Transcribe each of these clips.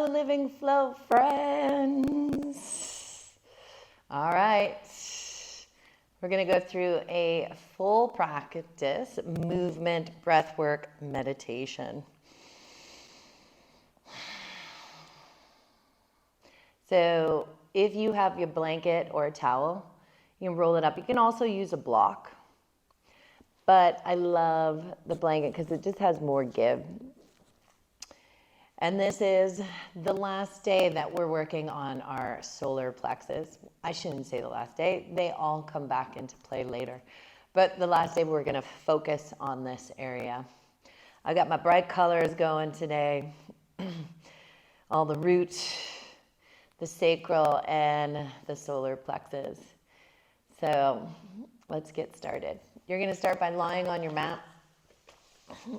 Hello, Living Flow friends. All right. We're going to go through a full practice movement, breathwork, meditation. So if you have your blanket or a towel, you can roll it up. You can also use a block. But I love the blanket because it just has more give. And this is the last day that we're working on our solar plexus. I shouldn't say the last day. They all come back into play later. But the last day we're going to focus on this area. I got my bright colors going today. All the root, the sacral, and the solar plexus. So let's get started. You're going to start by lying on your mat.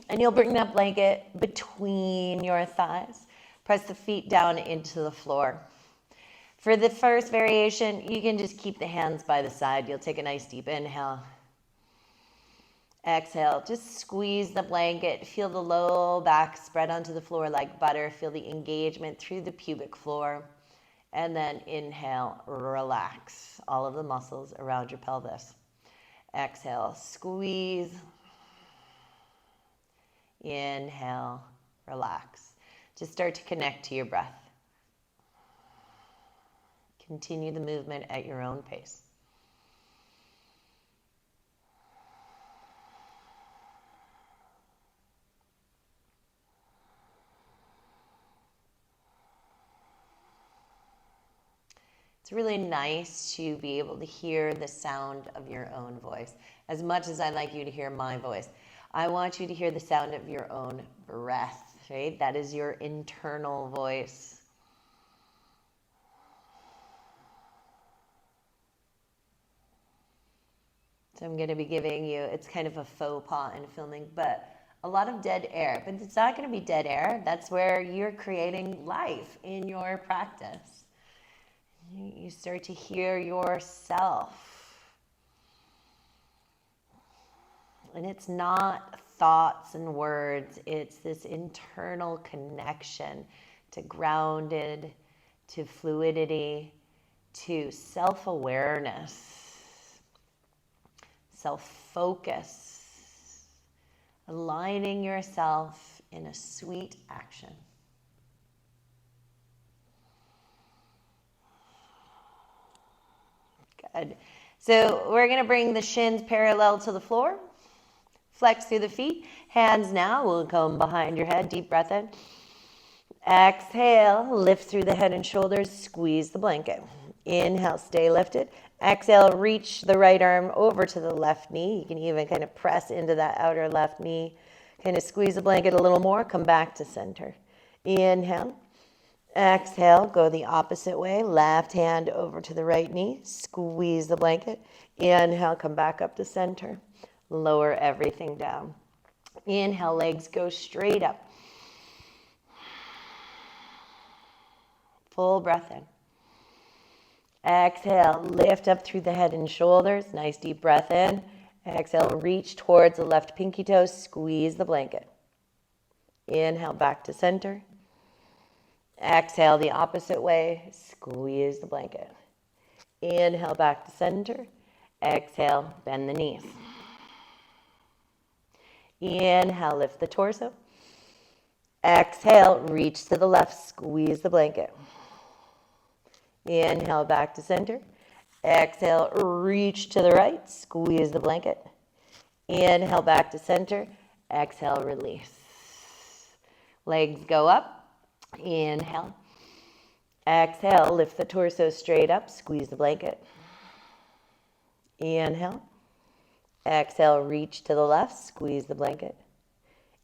And you'll bring that blanket between your thighs. Press the feet down into the floor. For the first variation, you can just keep the hands by the side. You'll take a nice deep inhale. Exhale. Just squeeze the blanket. Feel the low back spread onto the floor like butter. Feel the engagement through the pubic floor. And then inhale, relax all of the muscles around your pelvis. Exhale, squeeze. Inhale, relax. Just start to connect to your breath. Continue the movement at your own pace. It's really nice to be able to hear the sound of your own voice. As much as I'd like you to hear my voice, I want you to hear the sound of your own breath, right? That is your internal voice. So I'm going to be giving you, it's kind of a faux pas in filming, but a lot of dead air. But it's not going to be dead air. That's where you're creating life in your practice. You start to hear yourself. And it's not thoughts and words. It's this internal connection to grounded, to fluidity, to self-awareness, self-focus, aligning yourself in a sweet action. Good. So we're going to bring the shins parallel to the floor. Flex through the feet. Hands now will come behind your head. Deep breath in. Exhale. Lift through the head and shoulders. Squeeze the blanket. Inhale. Stay lifted. Exhale. Reach the right arm over to the left knee. You can even kind of press into that outer left knee. Kind of squeeze the blanket a little more. Come back to center. Inhale. Exhale. Go the opposite way. Left hand over to the right knee. Squeeze the blanket. Inhale. Come back up to center. Lower everything down. Inhale, legs go straight up. Full breath in. Exhale, lift up through the head and shoulders. Nice deep breath in. Exhale, reach towards the left pinky toe. Squeeze the blanket. Inhale, back to center. Exhale, the opposite way. Squeeze the blanket. Inhale, back to center. Exhale, bend the knees. Inhale, lift the torso. Exhale, reach to the left, squeeze the blanket. Inhale, back to center. Exhale, reach to the right, squeeze the blanket. Inhale, back to center. Exhale, release. Legs go up. Inhale. Exhale, lift the torso straight up, squeeze the blanket. Inhale. Exhale, reach to the left, squeeze the blanket.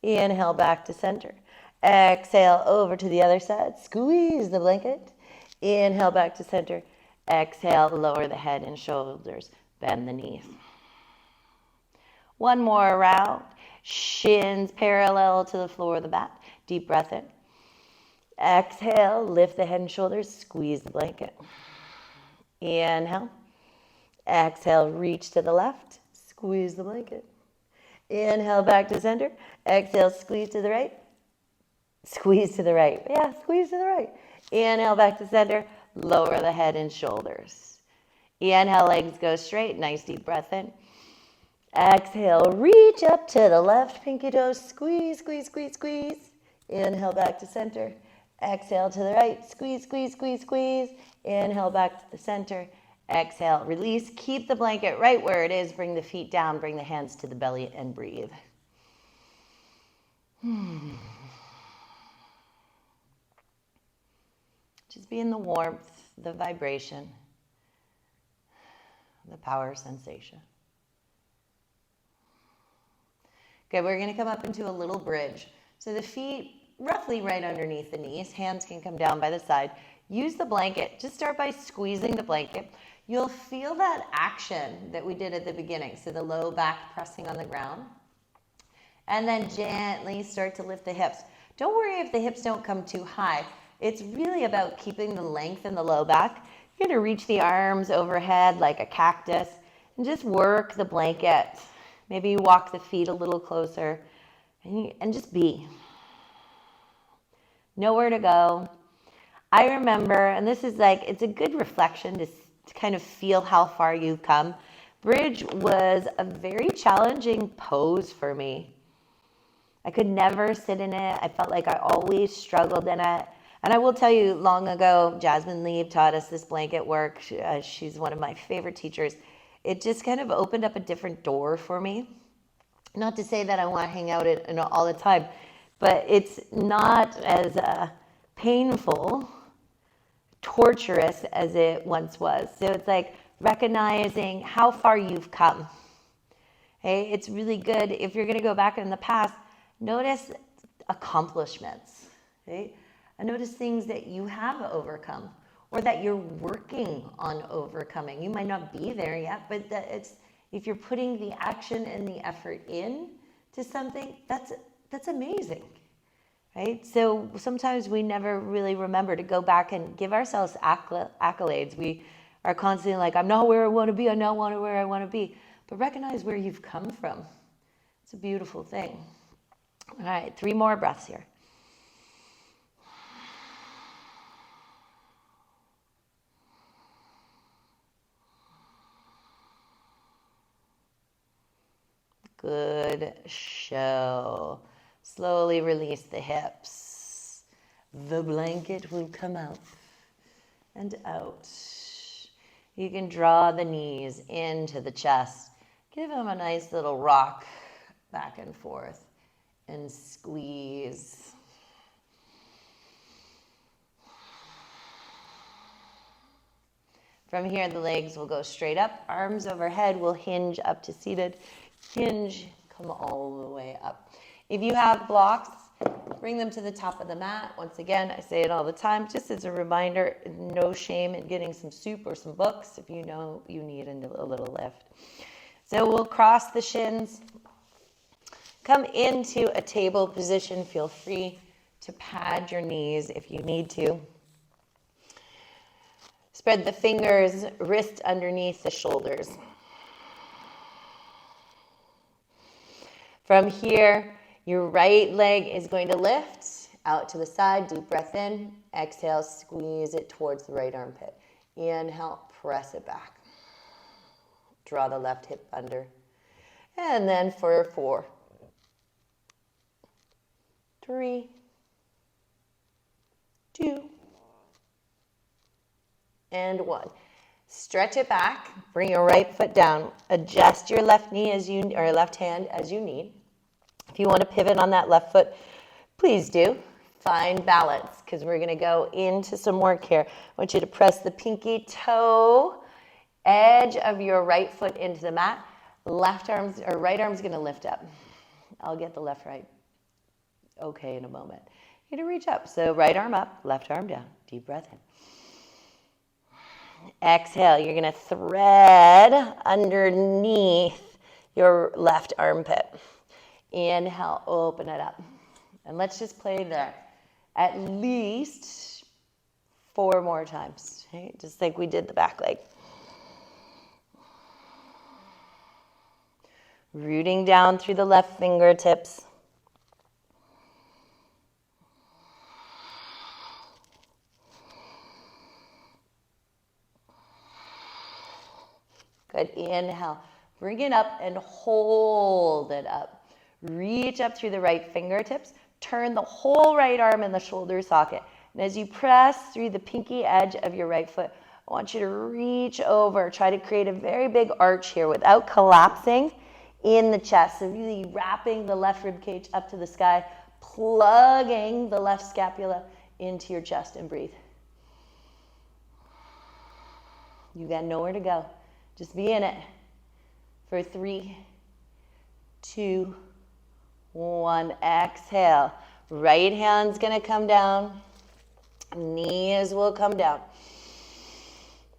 Inhale, back to center. Exhale, over to the other side, squeeze the blanket. Inhale, back to center. Exhale, lower the head and shoulders, bend the knees. One more round. Shins parallel to the floor of the mat. Deep breath in. Exhale, lift the head and shoulders, squeeze the blanket. Inhale. Exhale, reach to the left. Squeeze the blanket. Inhale, back to center. Exhale, squeeze to the right. Squeeze to the right. Yeah, squeeze to the right. Inhale back to center. Lower the head and shoulders. Inhale, legs go straight. Nice deep breath in. Exhale, reach up to the left pinky toe. Squeeze, squeeze, squeeze, squeeze. Inhale back to center. Exhale to the right. Squeeze, squeeze, squeeze, squeeze. Inhale back to the center. Exhale, release. Keep the blanket right where it is. Bring the feet down. Bring the hands to the belly and breathe. Just be in the warmth, the vibration, the power sensation. Okay, we're going to come up into a little bridge. So the feet roughly right underneath the knees. Hands can come down by the side. Use the blanket. Just start by squeezing the blanket. You'll feel that action that we did at the beginning. So the low back pressing on the ground. And then gently start to lift the hips. Don't worry if the hips don't come too high. It's really about keeping the length in the low back. You're going to reach the arms overhead like a cactus and just work the blanket. Maybe you walk the feet a little closer and just be. Nowhere to go. I remember, and this is like, it's a good reflection to kind of feel how far you've come. Bridge was a very challenging pose for me. I could never sit in it. I felt like I always struggled in it. And I will tell you, long ago, Jasmine Lee taught us this blanket work. She's one of my favorite teachers. It just kind of opened up a different door for me. Not to say that I want to hang out it all the time, but it's not as painful, torturous as it once was. So it's like recognizing how far you've come. Okay? It's really good if you're going to go back in the past, notice accomplishments. Okay? And notice things that you have overcome or that you're working on overcoming. You might not be there yet, but if you're putting the action and the effort in to something, that's amazing, right? So sometimes we never really remember to go back and give ourselves accolades. We are constantly like, I'm not where I want to be, I'm not where I want to be. But recognize where you've come from. It's a beautiful thing. All right, 3 more breaths here. Good show. Slowly release the hips. The blanket will come out and out. You can draw the knees into the chest. Give them a nice little rock back and forth and squeeze. From here, the legs will go straight up. Arms overhead will hinge up to seated. Hinge, come all the way up. If you have blocks, bring them to the top of the mat. Once again, I say it all the time, just as a reminder, no shame in getting some soup or some books if you know you need a little lift. So we'll cross the shins, come into a table position. Feel free to pad your knees if you need to. Spread the fingers, wrist underneath the shoulders. From here, your right leg is going to lift out to the side. Deep breath in. Exhale, squeeze it towards the right armpit. Inhale, press it back. Draw the left hip under. And then for 4, 3, 2, and 1. Stretch it back. Bring your right foot down. Adjust your left knee or left hand as you need. If you want to pivot on that left foot, please do. Find balance because we're going to go into some work here. I want you to press the pinky toe edge of your right foot into the mat. Right arm's going to lift up. I'll get the left right okay in a moment. You're going to reach up. So right arm up, left arm down. Deep breath in. Exhale, you're going to thread underneath your left armpit. Inhale, open it up. And let's just play there at least 4 more times, okay? Just like we did the back leg. Rooting down through the left fingertips. Good. Inhale. Bring it up and hold it up. Reach up through the right fingertips. Turn the whole right arm in the shoulder socket. And as you press through the pinky edge of your right foot, I want you to reach over. Try to create a very big arch here without collapsing in the chest. So really wrapping the left rib cage up to the sky, plugging the left scapula into your chest, and breathe. You got nowhere to go. Just be in it for 3, 2, 1. Exhale. Right hand's gonna come down. Knees will come down.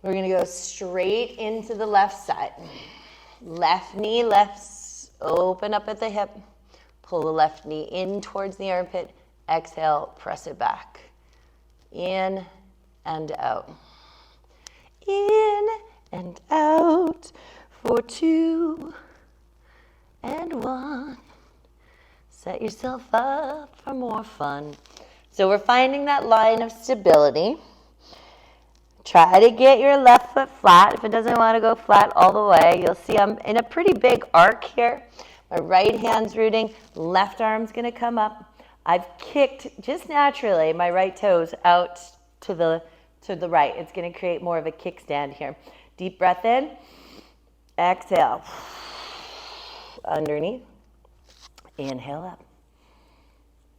We're gonna go straight into the left side. Left knee lifts, open up at the hip. Pull the left knee in towards the armpit. Exhale, press it back. In and out. In and out for 2 and 1. Set yourself up for more fun. So we're finding that line of stability. Try to get your left foot flat. If it doesn't want to go flat all the way, you'll see I'm in a pretty big arc here. My right hand's rooting, left arm's gonna come up. I've kicked just naturally my right toes out to the right. It's gonna create more of a kickstand here. Deep breath in, exhale. Underneath, inhale up,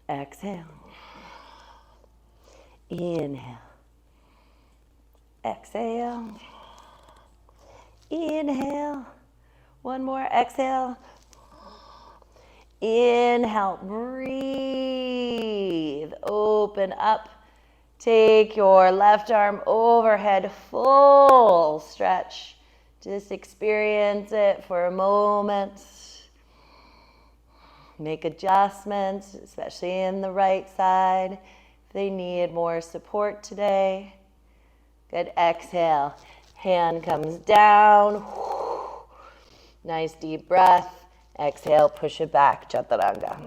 exhale, inhale, exhale, inhale, one more, exhale, inhale, breathe, open up, take your left arm overhead, full stretch, just experience it for a moment. Make adjustments, especially in the right side, if they need more support today. Good, exhale, hand comes down. Nice deep breath. Exhale, push it back, chaturanga.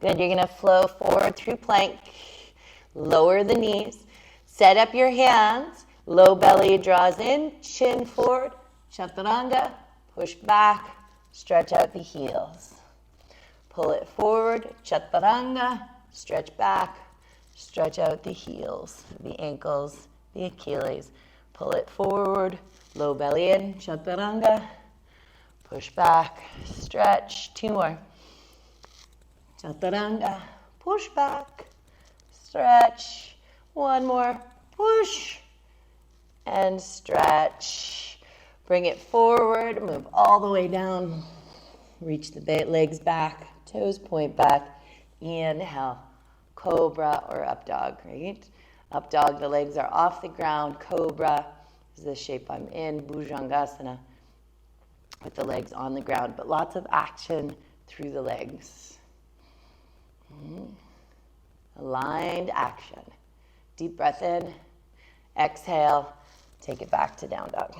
Good, you're gonna flow forward through plank. Lower the knees. Set up your hands. Low belly draws in, chin forward, chaturanga, push back, stretch out the heels. Pull it forward, chaturanga, stretch back, stretch out the heels, the ankles, the Achilles. Pull it forward, low belly in, chaturanga, push back, stretch, 2 more. Chaturanga, push back, stretch, 1 more, push, and stretch. Bring it forward, move all the way down. Reach the legs back, toes point back. Inhale, cobra or up dog, right? Up dog, the legs are off the ground. Cobra is the shape I'm in. Bhujangasana with the legs on the ground, but lots of action through the legs. Aligned action. Deep breath in, exhale, take it back to down dog.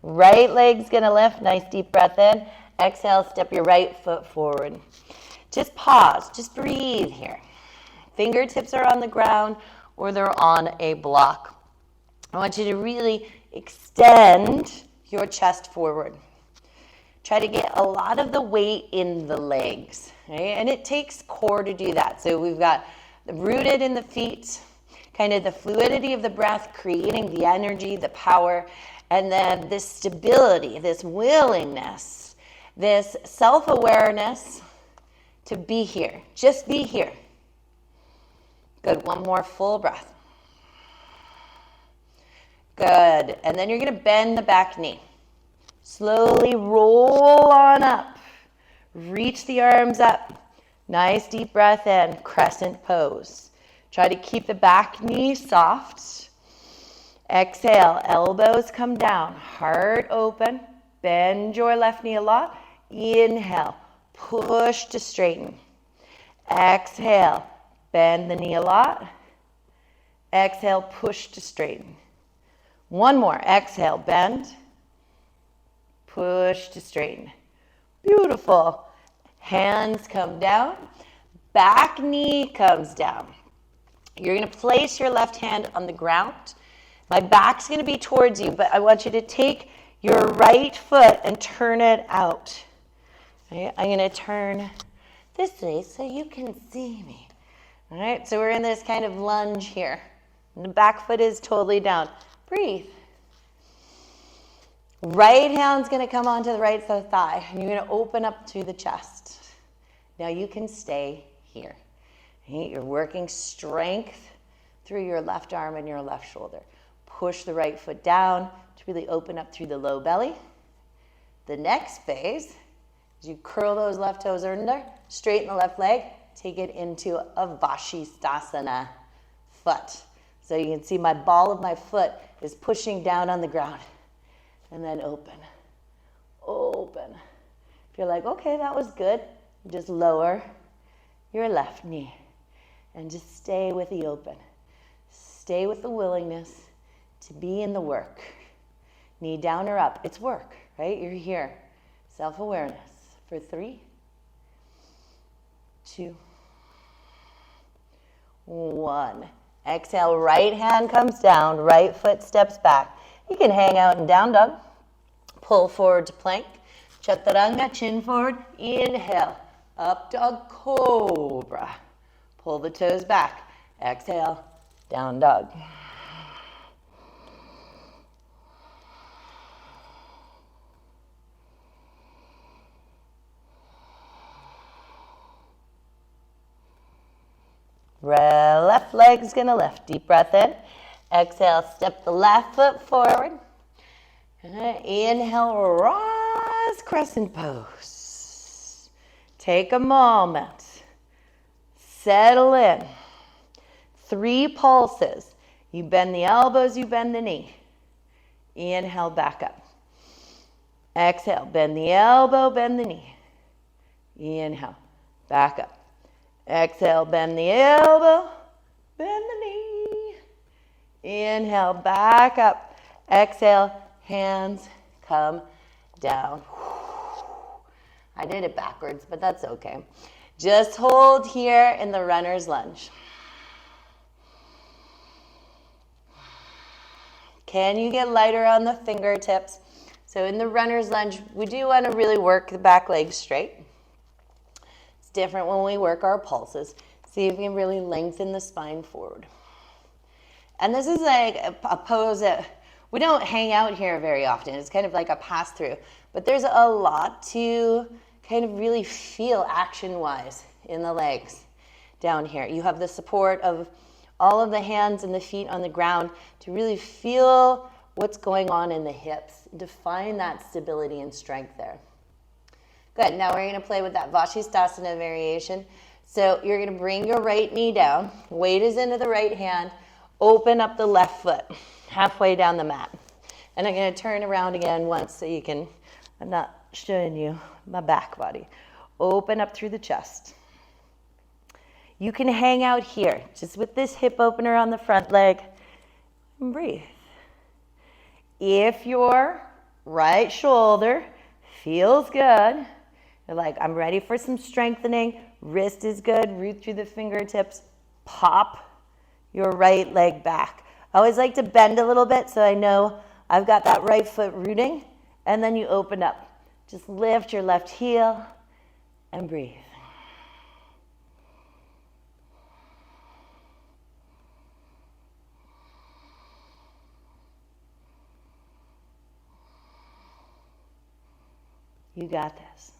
Right leg's gonna lift, nice deep breath in. Exhale, step your right foot forward. Just pause, just breathe here. Fingertips are on the ground or they're on a block. I want you to really extend your chest forward. Try to get a lot of the weight in the legs, right? And it takes core to do that. So we've got the rooted in the feet, kind of the fluidity of the breath, creating the energy, the power, and then this stability, this willingness, this self-awareness to be here. Just be here. Good. 1 more full breath. Good. And then you're going to bend the back knee. Slowly roll on up. Reach the arms up. Nice deep breath in. Crescent pose. Try to keep the back knee soft. Exhale. Elbows come down. Heart open. Bend your left knee a lot. Inhale. Push to straighten. Exhale. Bend the knee a lot. Exhale. Push to straighten. 1 more. Exhale. Bend. Push to straighten. Beautiful. Hands come down. Back knee comes down. You're going to place your left hand on the ground. My back's going to be towards you, but I want you to take your right foot and turn it out. Okay? I'm going to turn this way so you can see me. All right, so we're in this kind of lunge here. And the back foot is totally down. Breathe. Right hand's going to come onto the right thigh, and you're going to open up through the chest. Now you can stay here. Okay? You're working strength through your left arm and your left shoulder. Push the right foot down to really open up through the low belly. The next phase is you curl those left toes under, straighten the left leg, take it into a Vashisthasana foot. So you can see my ball of my foot is pushing down on the ground. And then open. Open. If you're like, okay, that was good, just lower your left knee and just stay with the open. Stay with the willingness to be in the work. Knee down or up. It's work, right? You're here. Self-awareness for 3, 2, 1. Exhale, right hand comes down, right foot steps back. You can hang out in down dog. Pull forward to plank. Chaturanga, chin forward. Inhale, up dog, cobra. Pull the toes back. Exhale, down dog. Left leg's gonna lift. Deep breath in. Exhale, step the left foot forward. Inhale, rise, crescent pose. Take a moment. Settle in. 3 pulses. You bend the elbows, you bend the knee. Inhale, back up. Exhale, bend the elbow, bend the knee. Inhale, back up. Exhale, bend the elbow, bend the knee. Inhale, back up. Exhale, hands come down. I did it backwards, but that's okay. Just hold here in the runner's lunge. Can you get lighter on the fingertips? So in the runner's lunge, we do want to really work the back leg straight. It's different when we work our pulses. See if we can really lengthen the spine forward. And this is like a pose that we don't hang out here very often. It's kind of like a pass through. But there's a lot to kind of really feel action-wise in the legs down here. You have the support of all of the hands and the feet on the ground to really feel what's going on in the hips, to find that stability and strength there. Good, now we're gonna play with that Vashisthasana variation. So you're gonna bring your right knee down, weight is into the right hand, open up the left foot, halfway down the mat. And I'm gonna turn around again once so you can, I'm not showing you my back body. Open up through the chest. You can hang out here, just with this hip opener on the front leg, and breathe. If your right shoulder feels good, you're like, I'm ready for some strengthening, wrist is good, root through the fingertips, pop your right leg back. I always like to bend a little bit so I know I've got that right foot rooting, and then you open up. Just lift your left heel and breathe. You got this.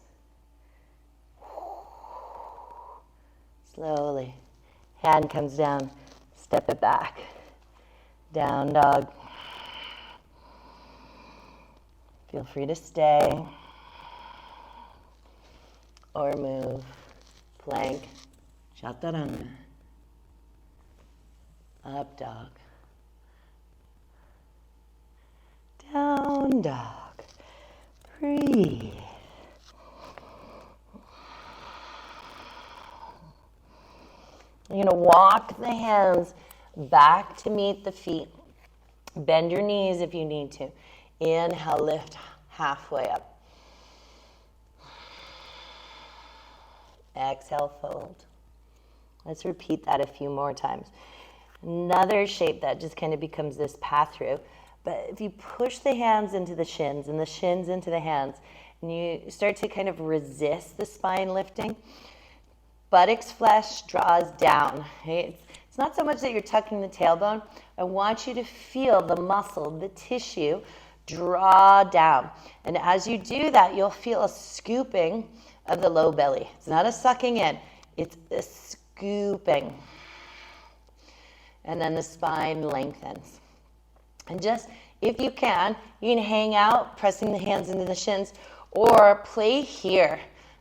Slowly. Hand comes down, step it back. Down dog. Feel free to stay or move. Plank, chaturanga. Up dog. Down dog. Breathe. You're going to walk the hands back to meet the feet. Bend your knees if you need to. Inhale, lift halfway up. Exhale, fold. Let's repeat that a few more times. Another shape that just kind of becomes this path through. But if you push the hands into the shins and the shins into the hands, and you start to kind of resist the spine lifting, buttocks flesh draws down. Okay? It's not so much that you're tucking the tailbone. I want you to feel the muscle, the tissue, draw down. And as you do that, you'll feel a scooping of the low belly. It's not a sucking in, it's a scooping. And then the spine lengthens. And just, if you can hang out, pressing the hands into the shins, or play here.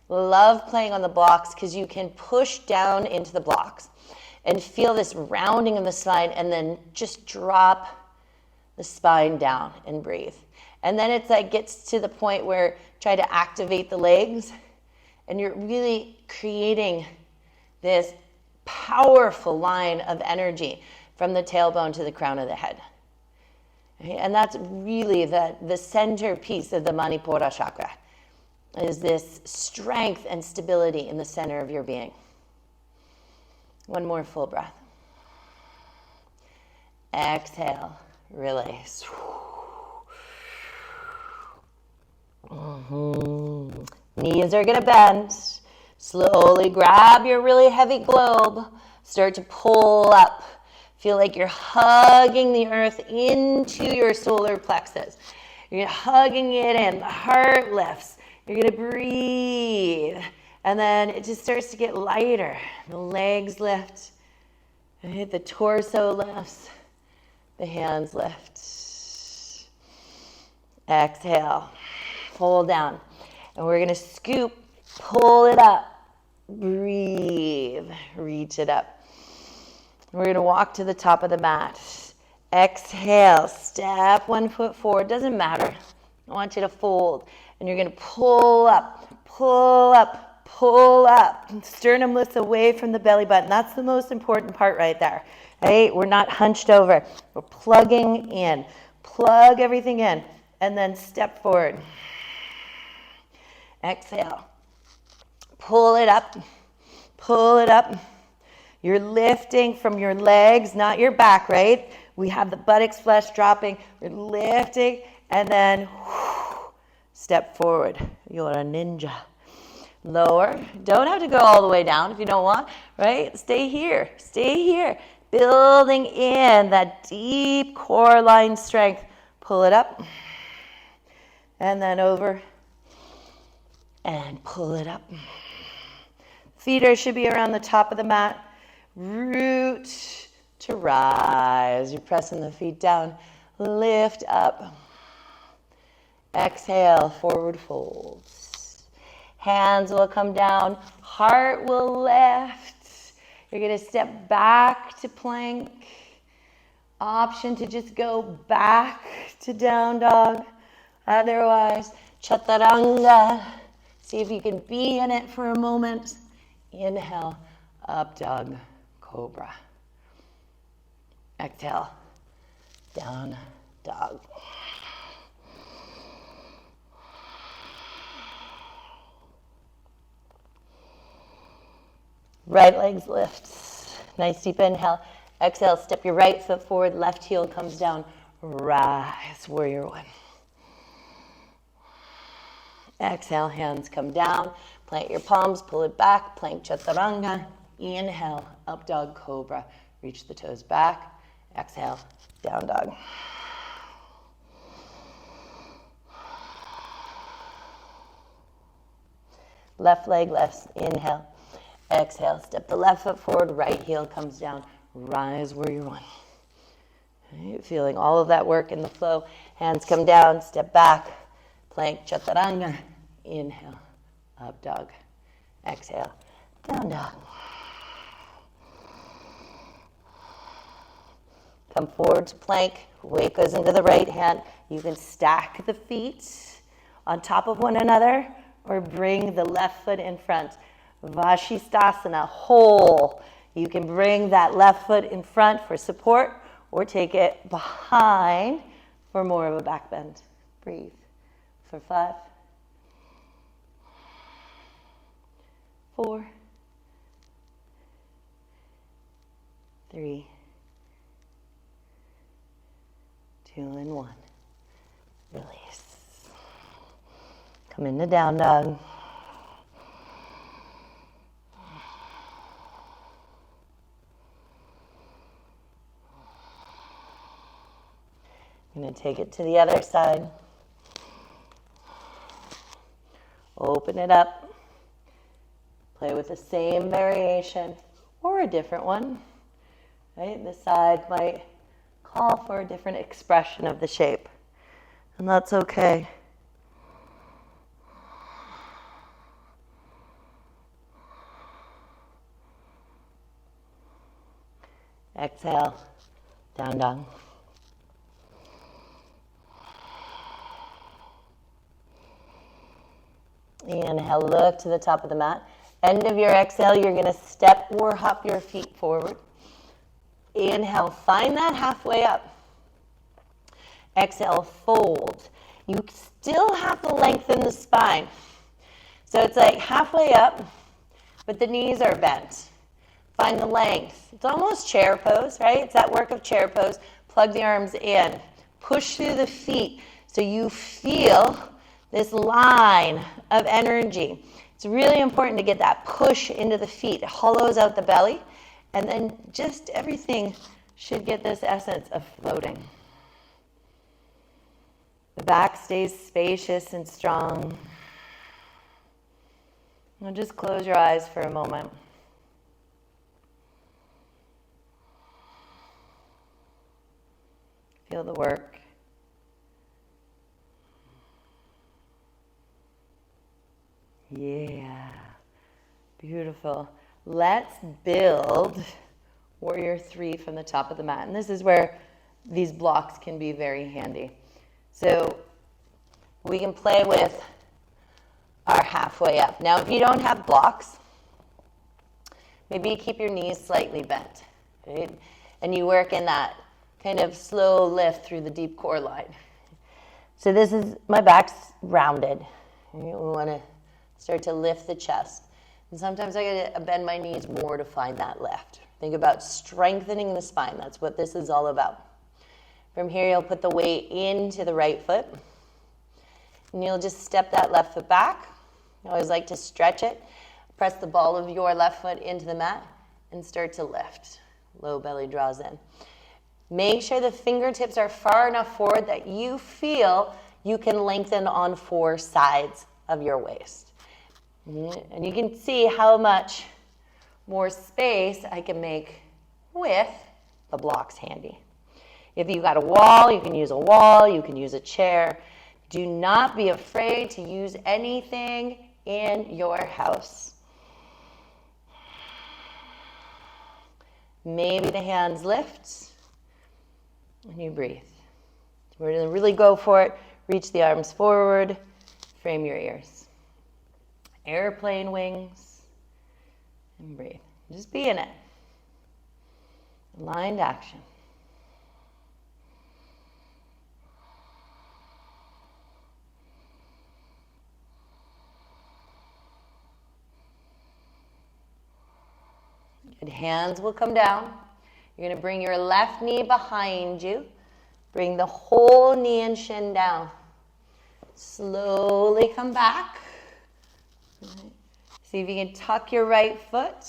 Love playing on the blocks because you can push down into the blocks and feel this rounding of the spine, and then just drop the spine down and breathe. And then it's like gets to the point where try to activate the legs, and you're really creating this powerful line of energy from the tailbone to the crown of the head. Okay? And that's really the centerpiece of the Manipura chakra, is this strength and stability in the center of your being. One more full breath. Exhale, release. Knees are going to bend. Slowly grab your really heavy globe. Start to pull up. Feel like you're hugging the earth into your solar plexus. You're hugging it in. The heart lifts. You're going to breathe. And then it just starts to get lighter. The legs lift. The torso lifts. The hands lift. Exhale. Pull down. And we're going to scoop. Pull it up. Breathe. Reach it up. We're going to walk to the top of the mat. Exhale. Step 1 foot forward. Doesn't matter. I want you to fold. And you're going to pull up. Pull up. Pull up. Sternum lifts away from the belly button. That's the most important part right there. Right? We're not hunched over. We're plugging in. Plug everything in. And then step forward. Exhale. Pull it up. Pull it up. You're lifting from your legs, not your back, right? We have the buttocks flesh dropping. We're lifting. And then step forward. You're a ninja. Lower. Don't have to go all the way down if you don't want, right? Stay here. Stay here. Building in that deep core line strength. Pull it up. And then over. And pull it up. Feet should be around the top of the mat. Root to rise. You're pressing the feet down. Lift up. Exhale, forward folds. Hands will come down. Heart will lift. You're going to step back to plank. Option to just go back to down dog. Otherwise, chaturanga. See if you can be in it for a moment. Inhale, up dog, cobra. Exhale, down dog. Right legs lift. Nice deep inhale. Exhale, step your right foot forward, left heel comes down. Rise, warrior one. Exhale, hands come down. Plant your palms, pull it back. Plank chaturanga. Inhale, up dog, cobra. Reach the toes back. Exhale, down dog. Left leg lifts. Inhale. Exhale, step the left foot forward. Right heel comes down. Rise, warrior one. Right, feeling all of that work in the flow. Hands come down, step back. Plank chaturanga. Inhale, up dog. Exhale, down dog. Come forward to plank. Weight goes into the right hand. You can stack the feet on top of one another or bring the left foot in front. Vashisthasana, whole. You can bring that left foot in front for support or take it behind for more of a back bend. Breathe for 5, 4, 3, 2, and 1. Release. Come into down dog. I'm going to take it to the other side. Open it up. Play with the same variation or a different one. Right? This side might call for a different expression of the shape, and that's okay. Exhale, down dog. Inhale, look to the top of the mat. End of your exhale, you're going to step or hop your feet forward. Inhale, find that halfway up. Exhale, fold. You still have to lengthen the spine. So it's like halfway up, but the knees are bent. Find the length. It's almost chair pose, right? It's that work of chair pose. Plug the arms in. Push through the feet so you feel this line of energy. It's really important to get that push into the feet. It hollows out the belly, and then just everything should get this essence of floating. The back stays spacious and strong. Now just close your eyes for a moment. Feel the work. Yeah, beautiful. Let's build Warrior 3 from the top of the mat. And this is where these blocks can be very handy. So we can play with our halfway up. Now, if you don't have blocks, maybe you keep your knees slightly bent, right? And you work in that kind of slow lift through the deep core line. So this is, my back's rounded. We want to start to lift the chest. And sometimes I got to bend my knees more to find that lift. Think about strengthening the spine. That's what this is all about. From here, you'll put the weight into the right foot. And you'll just step that left foot back. I always like to stretch it. Press the ball of your left foot into the mat and start to lift. Low belly draws in. Make sure the fingertips are far enough forward that you feel you can lengthen on 4 sides of your waist. And you can see how much more space I can make with the blocks handy. If you've got a wall, you can use a wall, you can use a chair. Do not be afraid to use anything in your house. Maybe the hands lift and you breathe. We're going to really go for it. Reach the arms forward, frame your ears. Airplane wings, and breathe. Just be in it. Aligned action. Good. Hands will come down. You're going to bring your left knee behind you. Bring the whole knee and shin down. Slowly come back. See if you can tuck your right foot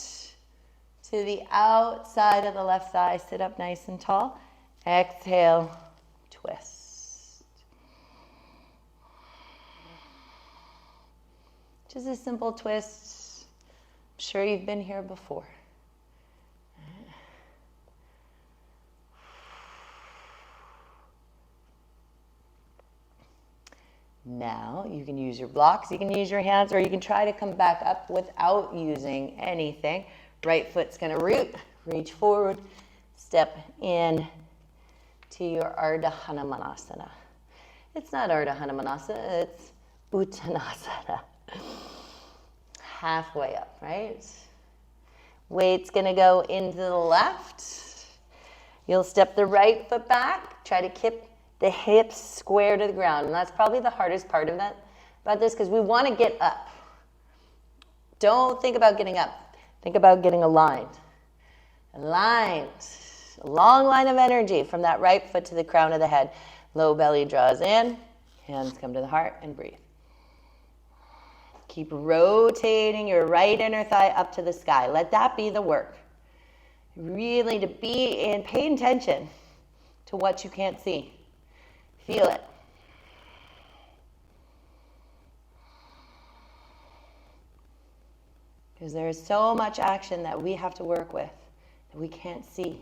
to the outside of the left thigh. Sit up nice and tall. Exhale, twist. Just a simple twist. I'm sure you've been here before. Now, you can use your blocks, you can use your hands, or you can try to come back up without using anything. Right foot's going to root, reach forward, step in to your Ardha Hanumanasana. It's not Ardha Hanumanasana, it's Uttanasana. Halfway up, right? Weight's going to go into the left. You'll step the right foot back, try to keep the hips square to the ground. And that's probably the hardest part of that about this, because we want to get up. Don't think about getting up. Think about getting aligned. Aligned. A long line of energy from that right foot to the crown of the head. Low belly draws in. Hands come to the heart and breathe. Keep rotating your right inner thigh up to the sky. Let that be the work. Really to be in, pay attention to what you can't see. Feel it. Because there is so much action that we have to work with that we can't see.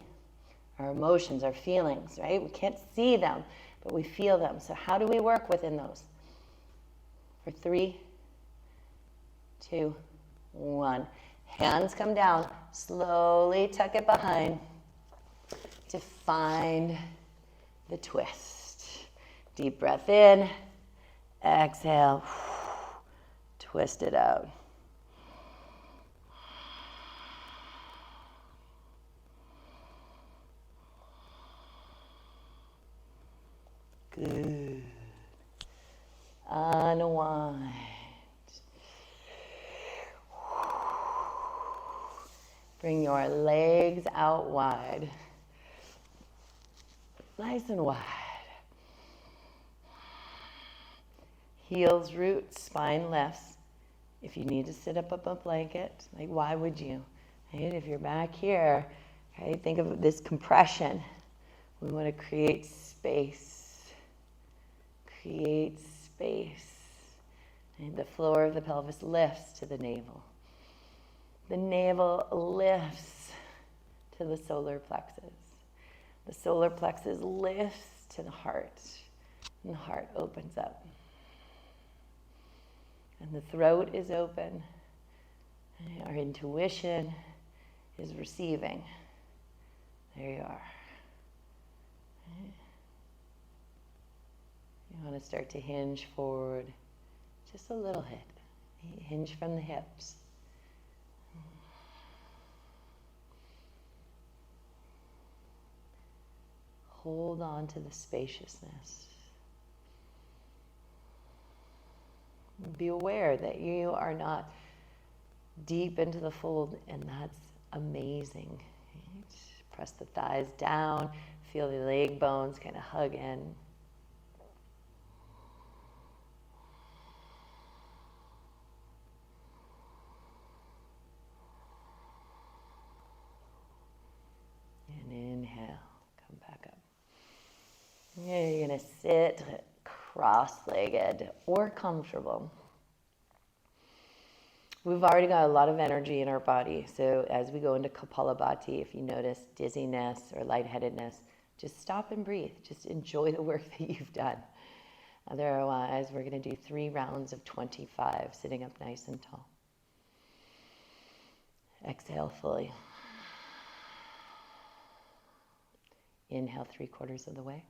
Our emotions, our feelings, right? We can't see them, but we feel them. So how do we work within those? For 3, 2, 1. Hands come down. Slowly tuck it behind to find the twist. Deep breath in. Exhale. Twist it out. Good. Unwind. Bring your legs out wide. Nice and wide. Heels root, spine lifts. If you need to sit up a blanket, like why would you? Right? If you're back here, right, think of this compression. We want to create space. Create space. And the floor of the pelvis lifts to the navel. The navel lifts to the solar plexus. The solar plexus lifts to the heart. And the heart opens up. And the throat is open. And our intuition is receiving. There you are. You want to start to hinge forward just a little bit. Hinge from the hips. Hold on to the spaciousness. Be aware that you are not deep into the fold, and that's amazing. Right? Press the thighs down. Feel the leg bones kind of hug in. And inhale. Come back up. Yeah, you're going to sit cross-legged or comfortable. We've already got a lot of energy in our body. So as we go into Kapalabhati, if you notice dizziness or lightheadedness, just stop and breathe. Just enjoy the work that you've done. Otherwise, we're going to do 3 rounds of 25, sitting up nice and tall. Exhale fully. Inhale 3/4 of the way.